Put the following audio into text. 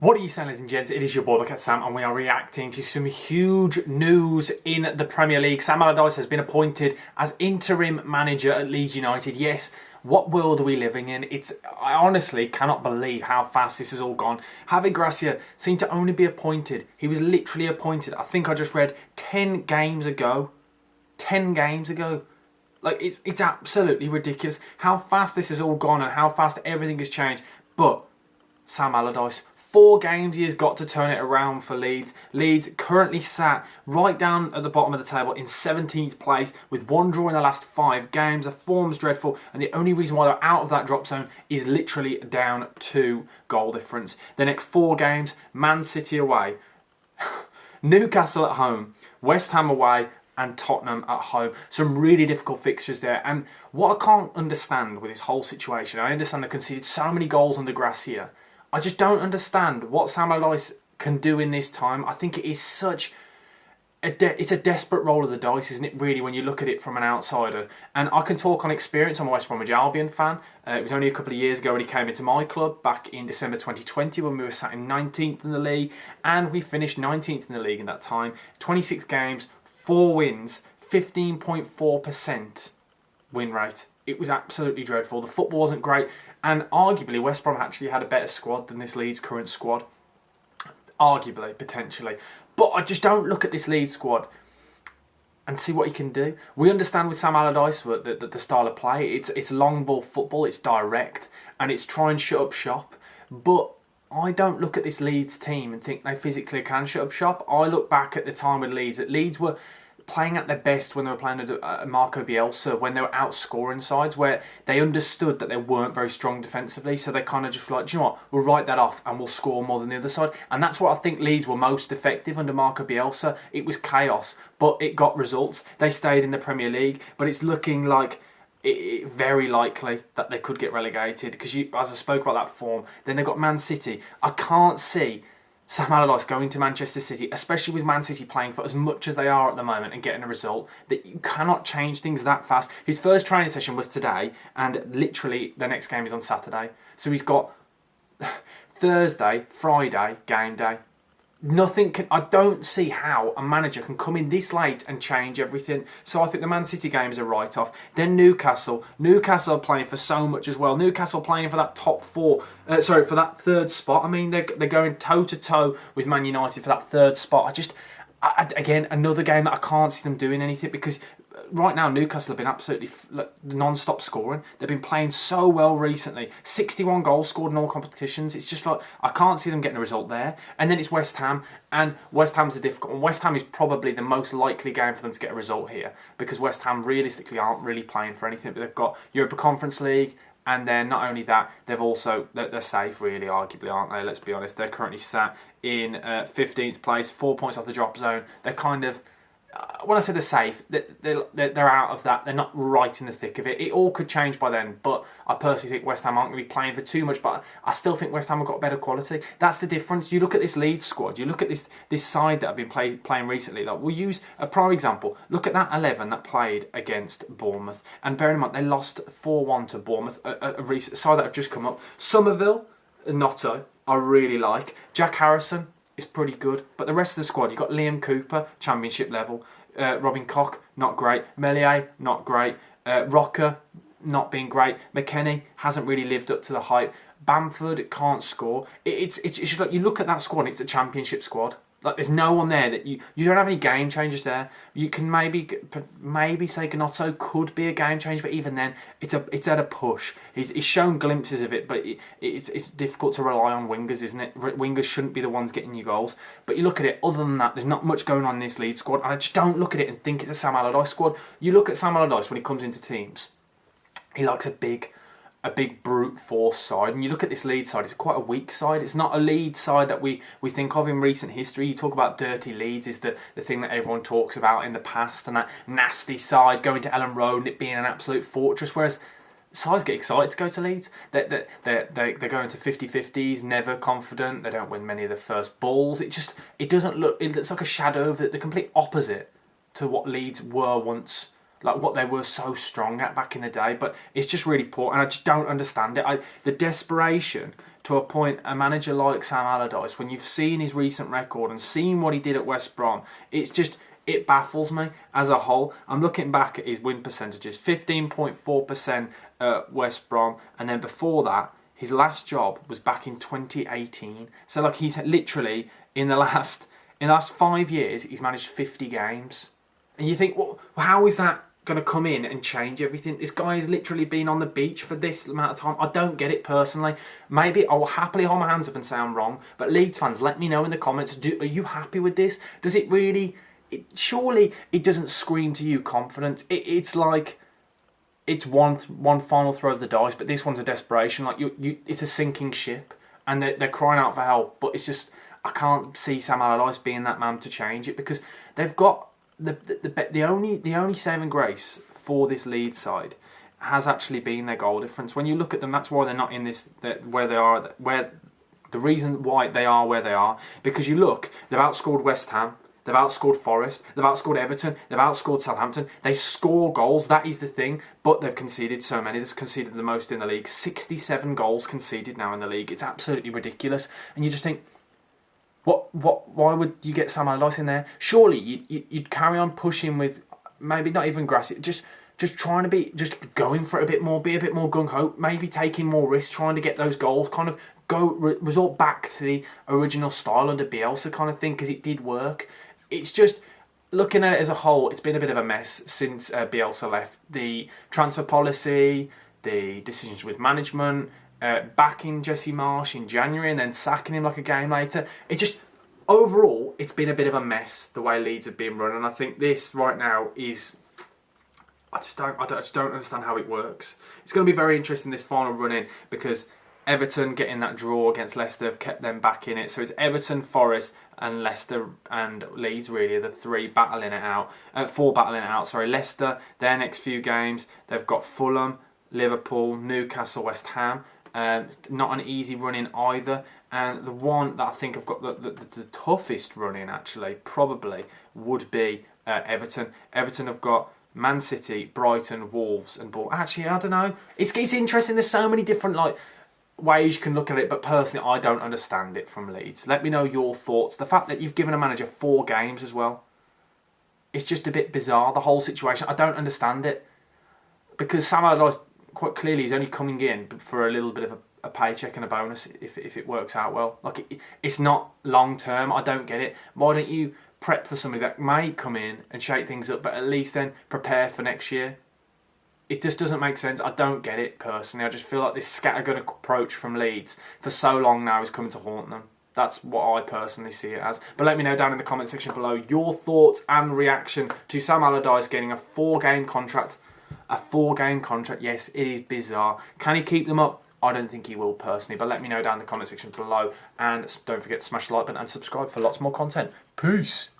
What are you saying, ladies and gents? It is your boy, Look at Sam, and we are reacting to some huge news in the Premier League. Sam Allardyce has been appointed as interim manager at Leeds United. Yes, what world are we living in? I honestly cannot believe how fast this has all gone. Javi Gracia seemed to only be appointed. He was literally appointed, I think I just read, 10 games ago. 10 games ago. Like, it's absolutely ridiculous how fast this has all gone and how fast everything has changed. But Sam Allardyce, 4 games he has got to turn it around for Leeds. Leeds currently sat right down at the bottom of the table in 17th place with 1 draw in the last 5 games. The form's dreadful, and the only reason why they're out of that drop zone is literally down 2 goal difference. The next 4 games: Man City away, Newcastle at home, West Ham away, and Tottenham at home. Some really difficult fixtures there. And what I can't understand with this whole situation, I understand they conceded so many goals under Gracia. I just don't understand what Sam Allardyce can do in this time. I think it is such it's a desperate roll of the dice, isn't it, really, when you look at it from an outsider. And I can talk on experience. I'm a West Bromwich Albion fan. It was only a couple of years ago when he came into my club, back in December 2020, when we were sat in 19th in the league, and we finished 19th in the league in that time. 26 games, 4 wins, 15.4% win rate. It was absolutely dreadful. The football wasn't great, and arguably West Brom actually had a better squad than this Leeds current squad. Arguably, potentially. But I just don't look at this Leeds squad and see what he can do. We understand with Sam Allardyce the style of play. It's long ball football, it's direct, and it's try and shut up shop. But I don't look at this Leeds team and think they physically can shut up shop. I look back at the time with Leeds, that Leeds were playing at their best when they were playing Marco Bielsa, when they were outscoring sides, where they understood that they weren't very strong defensively, so they kind of just like, do you know what, we'll write that off and we'll score more than the other side. And that's what I think Leeds were most effective under Marco Bielsa. It was chaos, but it got results. They stayed in the Premier League, but it's looking like very likely that they could get relegated, because as I spoke about that form, then they've got Man City. I can't see Sam Allardyce going to Manchester City, especially with Man City playing for as much as they are at the moment and getting a result, that you cannot change things that fast. His first training session was today, and literally the next game is on Saturday. So he's got Thursday, Friday, game day. I don't see how a manager can come in this late and change everything. So I think the Man City game is a write-off. Then Newcastle are playing for so much as well. Newcastle playing for that top 4, for that 3rd spot. I mean, they're going toe-to-toe with Man United for that 3rd spot. Again, another game that I can't see them doing anything, because right now Newcastle have been absolutely non-stop scoring. They've been playing so well recently. 61 goals scored in all competitions. It's just like, I can't see them getting a result there. And then it's West Ham, and West Ham's a difficult one. West Ham is probably the most likely game for them to get a result here, because West Ham realistically aren't really playing for anything, but they've got Europa Conference League. And then not only that, they're safe, really, arguably, aren't they? Let's be honest. They're currently sat in 15th place, 4 points off the drop zone. They're kind of, when I say they're safe, they're out of that. They're not right in the thick of it. It all could change by then, but I personally think West Ham aren't going to be playing for too much, but I still think West Ham have got better quality. That's the difference. You look at this Leeds squad, you look at this side that have been playing recently. Like, we'll use a prime example. Look at that 11 that played against Bournemouth, and bear in mind, they lost 4-1 to Bournemouth, a recent side that have just come up. Somerville, Notto, I really like. Jack Harrison is pretty good, but the rest of the squad, you've got Liam Cooper, championship level, Robin Koch, not great, Melier, not great, Rocker, not been great, McKennie hasn't really lived up to the hype, Bamford can't score. It's just like, you look at that squad, it's a championship squad. Like, there's no one there that you don't have any game changers there. You can maybe say Gnotto could be a game changer, but even then, it's at a push. He's shown glimpses of it, but it's difficult to rely on wingers, isn't it? Wingers shouldn't be the ones getting you goals. But you look at it, other than that, there's not much going on in this Leeds squad, and I just don't look at it and think it's a Sam Allardyce squad. You look at Sam Allardyce when he comes into teams, he likes a big brute force side, and you look at this Leeds side, it's quite a weak side. It's not a Leeds side that we think of in recent history. You talk about dirty Leeds is the thing that everyone talks about in the past, and that nasty side going to Elland Road and it being an absolute fortress, whereas sides get excited to go to Leeds. They're going to 50-50s, never confident. They don't win many of the first balls. It doesn't look, it looks like a shadow of it, the complete opposite to what Leeds were once, like what they were so strong at back in the day. But it's just really poor, and I just don't understand it. The desperation to appoint a manager like Sam Allardyce when you've seen his recent record and seen what he did at West Brom. It baffles me as a whole. I'm looking back at his win percentages, 15.4% at West Brom, and then before that, his last job was back in 2018. So like he's literally in the last 5 years, he's managed 50 games. And you think, well, how is that going to come in and change everything? This guy has literally been on the beach for this amount of time. I don't get it personally. Maybe I will happily hold my hands up and say I'm wrong. But Leeds fans, let me know in the comments. Are you happy with this? Does it really? Surely it doesn't scream to you confidence. It's like it's one final throw of the dice, but this one's a desperation. Like it's a sinking ship, and they're crying out for help. But it's just I can't see Sam Allardyce being that man to change it, because they've got the only saving grace for this Leeds side has actually been their goal difference. When you look at them, that's why they're not in this where they are. Where the reason why they are where they are, because you look, they've outscored West Ham. They've outscored Forest, they've outscored Everton, they've outscored Southampton. They score goals, that is the thing, but they've conceded so many. They've conceded the most in the league. 67 goals conceded now in the league. It's absolutely ridiculous. And you just think, why would you get Sam Allardyce in there? Surely you'd carry on pushing with, maybe not even grass, just trying to be, just going for it a bit more, be a bit more gung-ho, maybe taking more risks, trying to get those goals, kind of resort back to the original style under Bielsa kind of thing, because it did work. It's just, looking at it as a whole, it's been a bit of a mess since Bielsa left. The transfer policy, the decisions with management, backing Jesse Marsch in January and then sacking him like a game later. Overall, it's been a bit of a mess, the way Leeds have been run. And I think this right now is, I just don't understand how it works. It's going to be very interesting, this final run-in, because Everton getting that draw against Leicester have kept them back in it. So it's Everton, Forest and Leicester and Leeds, really, the four battling it out. Sorry, Leicester, their next few games, they've got Fulham, Liverpool, Newcastle, West Ham. Not an easy run-in either. And the one that I think have got the toughest run-in, actually, probably, would be Everton. Everton have got Man City, Brighton, Wolves and Bournemouth. Actually, I don't know. It's interesting. There's so many different ways you can look at it, but personally, I don't understand it from Leeds. Let me know your thoughts. The fact that you've given a manager 4 games as well, it's just a bit bizarre, the whole situation. I don't understand it, because Sam Allardyce, quite clearly, is only coming in for a little bit of a paycheck and a bonus if it works out well. It's not long term. I don't get it. Why don't you prep for somebody that may come in and shake things up, but at least then prepare for next year? It just doesn't make sense. I don't get it personally. I just feel like this scattergun approach from Leeds for so long now is coming to haunt them. That's what I personally see it as. But let me know down in the comment section below your thoughts and reaction to Sam Allardyce getting a 4-game contract. A 4-game contract. Yes, it is bizarre. Can he keep them up? I don't think he will personally. But let me know down in the comment section below. And don't forget to smash the like button and subscribe for lots more content. Peace.